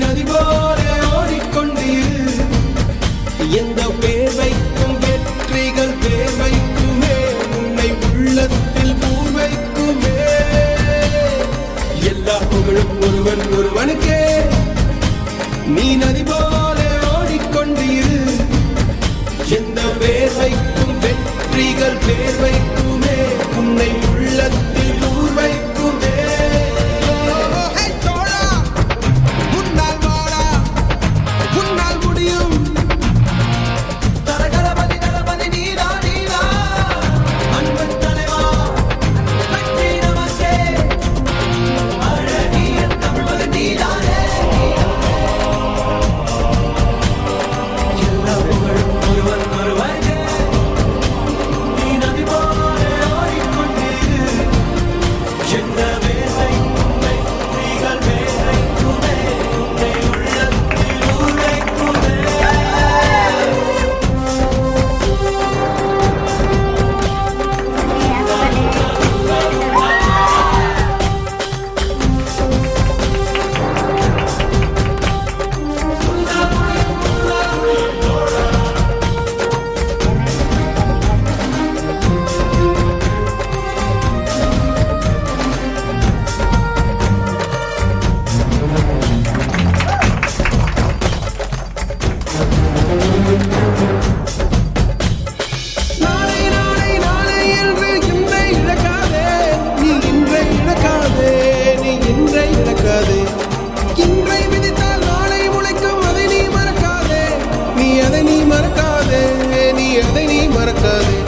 நதி போல ஓடிக்கொண்டீர். எந்த வேர்வைக்கும் வெற்றிகள் வேர்வைக்குமே, உன்னை உள்ளத்தில் பூர்வைக்குமே. எல்லா புகழும் ஒருவன் ஒருவனுக்கே. நீ நதி போல ஓடிக்கொண்டீர். எந்த வேர்வைக்கும் வெற்றிகள் வேர்வைக்குமே, உன்னை உள்ளத்தில் பூர்வைக்குமே. இன்றை விதித்தால் நாளை முளைக்கும், அதை நீ மறக்காதே. நீ அதை நீ மறக்காதே, நீ அதை நீ மறக்காதே.